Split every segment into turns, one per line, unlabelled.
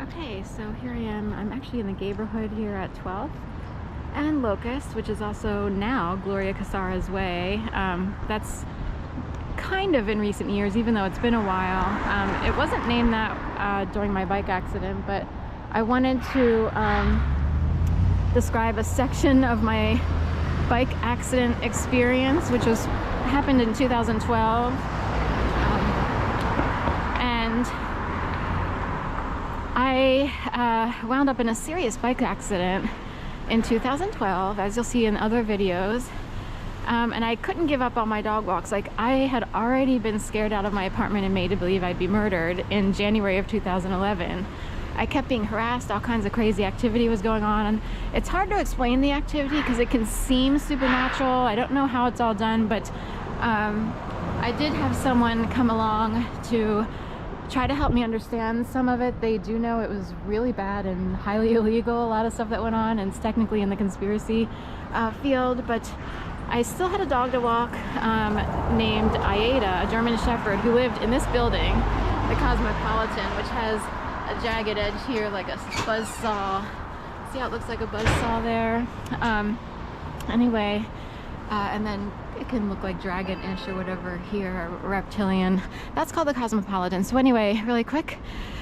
Okay, so here I am. I'm actually in the neighborhood here at 12th and Locust, which is also now Gloria Casara's Way. That's kind of in recent years, even though it's been a while. It wasn't named that during my bike accident, but I wanted to describe a section of my bike accident experience, which happened in 2012. And I wound up in a serious bike accident in 2012, as you'll see in other videos. And I couldn't give up on my dog walks. Like, I had already been scared out of my apartment and made to believe I'd be murdered in January of 2011. I kept being harassed, all kinds of crazy activity was going on. And it's hard to explain the activity because it can seem supernatural. I don't know how it's all done, but I did have someone come along to try to help me understand some of it. They do know it was really bad and highly illegal, a lot of stuff that went on, and it's technically in the conspiracy field, but I still had a dog to walk named Aida, a German Shepherd, who lived in this building, the Cosmopolitan, which has a jagged edge here like a buzzsaw. See how it looks like a buzzsaw there? Anyway, and then it can look like dragon-ish or whatever here, reptilian. That's called the Cosmopolitan. So anyway, really quick,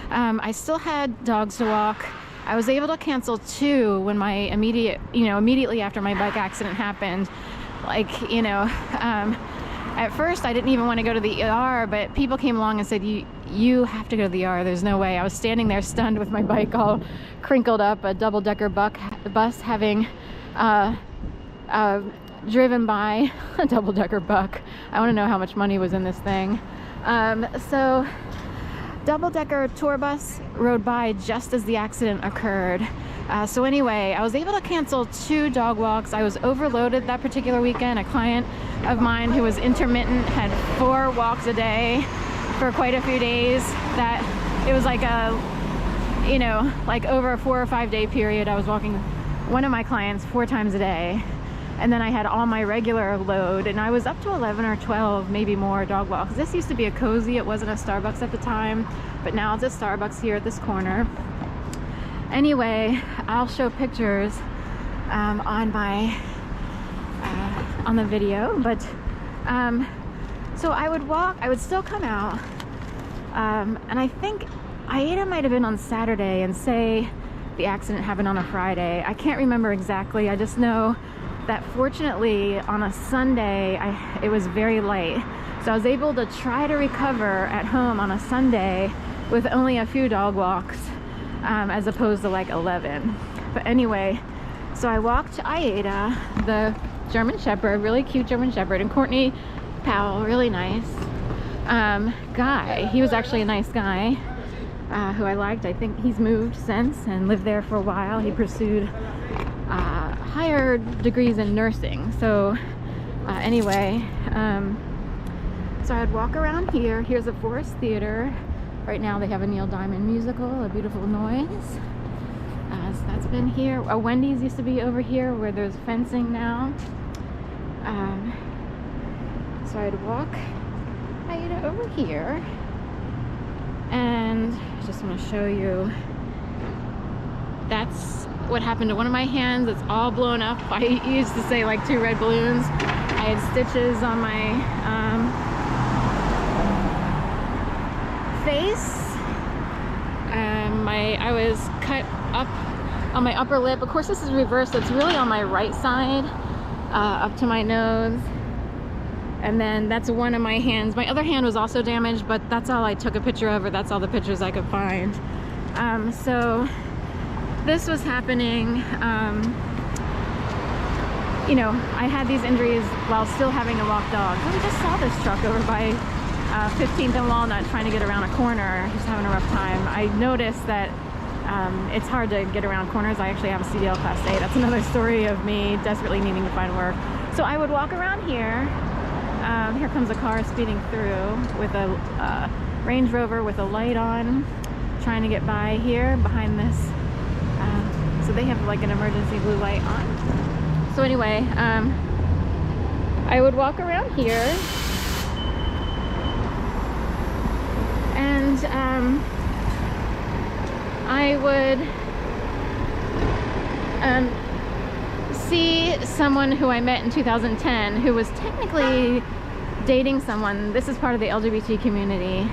I still had dogs to walk. I was able to cancel 2 when my immediately after my bike accident happened. Like, at first I didn't even want to go to the ER, but people came along and said, you have to go to the ER. There's no way. I was standing there stunned with my bike all crinkled up, a double-decker bus having driven by a double-decker buck. I want to know how much money was in this thing. So double-decker tour bus rode by just as the accident occurred. So anyway, I was able to cancel 2 dog walks. I was overloaded that particular weekend. A client of mine who was intermittent had 4 walks a day for quite a few days. That it was like like over a 4 or 5 day period, I was walking one of my clients 4 times a day. And then I had all my regular load, and I was up to 11 or 12, maybe more, dog walks. This used to be a Cozy. It wasn't a Starbucks at the time, but now it's a Starbucks here at this corner. Anyway, I'll show pictures on the video, but so I would walk, I would still come out, and I think Aida might have been on Saturday, and say the accident happened on a Friday. I can't remember exactly. I just know that fortunately on a Sunday it was very light, so I was able to try to recover at home on a Sunday with only a few dog walks, as opposed to like 11. But anyway, so I walked Aida, the German Shepherd, really cute German Shepherd, and Courtney Powell, really nice guy. He was actually a nice guy who I liked. I think he's moved since and lived there for a while. He pursued higher degrees in nursing. So anyway, so I'd walk around here. Here's a Forest Theater. Right now they have a Neil Diamond musical, A Beautiful Noise. So that's been here. A Wendy's used to be over here where there's fencing now. So I'd walk Aida over here, and I just want to show you, that's what happened to one of my hands. It's all blown up. I used to say like 2 red balloons. I had stitches on my face. I was cut up on my upper lip. Of course, this is reversed. It's really on my right side, up to my nose. And then that's one of my hands. My other hand was also damaged, but that's all I took a picture of, or that's all the pictures I could find. So this was happening. I had these injuries while still having to walk dogs. We just saw this truck over by 15th and Walnut trying to get around a corner. He's having a rough time. I noticed that it's hard to get around corners. I actually have a CDL Class A. That's another story of me desperately needing to find work. So I would walk around here. Here comes a car speeding through with a Range Rover with a light on, trying to get by here behind this. So they have like an emergency blue light on. So anyway, I would walk around here, and I I would see someone who I met in 2010 who was technically dating someone. This is part of the LGBT community.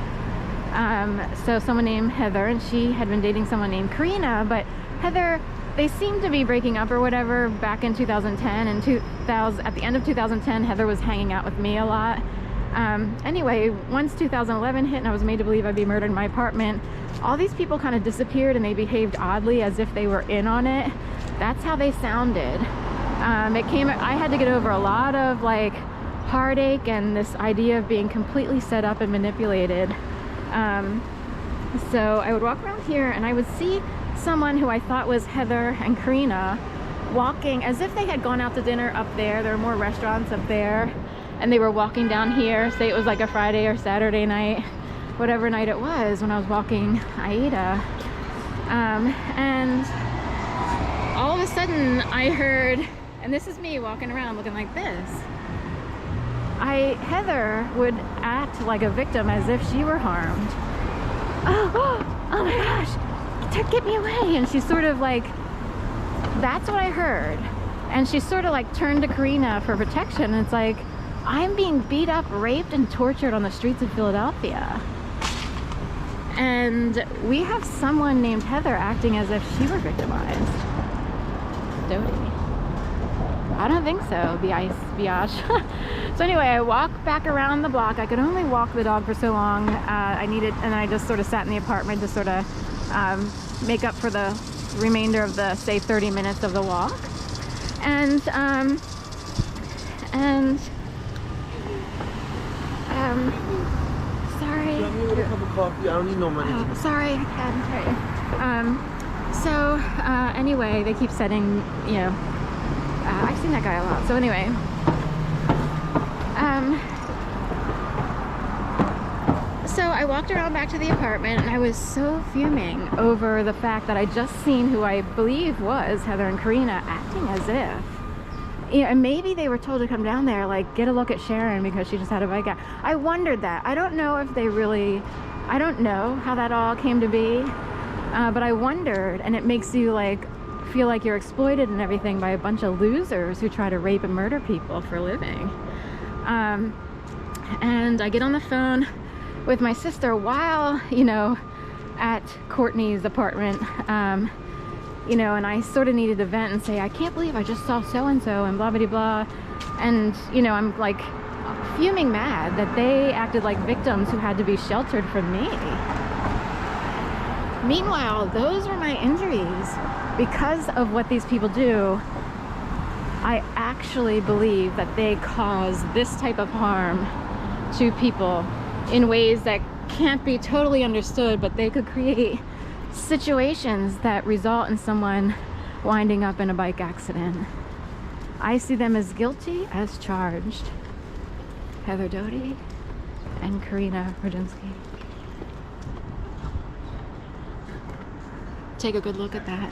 So someone named Heather, and she had been dating someone named Karina, but Heather, they seemed to be breaking up or whatever back in 2010, and at the end of 2010, Heather was hanging out with me a lot. Anyway, once 2011 hit and I was made to believe I'd be murdered in my apartment, all these people kind of disappeared and they behaved oddly as if they were in on it. That's how they sounded. I had to get over a lot of like heartache and this idea of being completely set up and manipulated. So I would walk around here and I would see someone who I thought was Heather and Karina walking as if they had gone out to dinner up there. There are more restaurants up there, and they were walking down here. Say it was like a Friday or Saturday night, whatever night it was, when I was walking Aida. And all of a sudden I heard, and this is me walking around looking like this, Heather would act like a victim as if she were harmed. Oh my gosh, get me away. And she's sort of like, that's what I heard. And she sort of like turned to Karina for protection. And it's like, I'm being beat up, raped, and tortured on the streets of Philadelphia. And we have someone named Heather acting as if she were victimized. Dodie. I don't think so, biatch. So anyway, I walked back around the block. I could only walk the dog for so long. And I just sort of sat in the apartment to sort of make up for the remainder of the, say, 30 minutes of the walk. And sorry.
You want me with a cup of coffee? I don't need no money.
Oh, sorry, I can't. Anyway, they keep setting, you know, I've seen that guy a lot. So anyway, so I walked around back to the apartment and I was so fuming over the fact that I just seen who I believe was Heather and Karina acting as if, you know, and maybe they were told to come down there, like, get a look at Sharon because she just had a bike out. I wondered that. I don't know if they really, I don't know how that all came to be, but I wondered, and it makes you like feel like you're exploited and everything by a bunch of losers who try to rape and murder people for a living. And I get on the phone with my sister while, you know, at Courtney's apartment, you know, and I sort of needed to vent and say, I can't believe I just saw so-and-so and blah, blah, blah. And, you know, I'm like fuming mad that they acted like victims who had to be sheltered from me. Meanwhile, those were my injuries. Because of what these people do, I actually believe that they cause this type of harm to people in ways that can't be totally understood, but they could create situations that result in someone winding up in a bike accident. I see them as guilty as charged. Heather Doty and Karina Rodzinsky. Take a good look at that.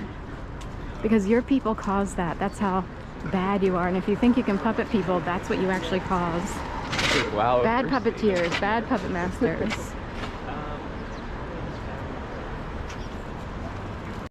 Because your people cause that. That's how bad you are. And if you think you can puppet people, that's what you actually cause.
Wow.
Bad puppeteers, bad puppet masters.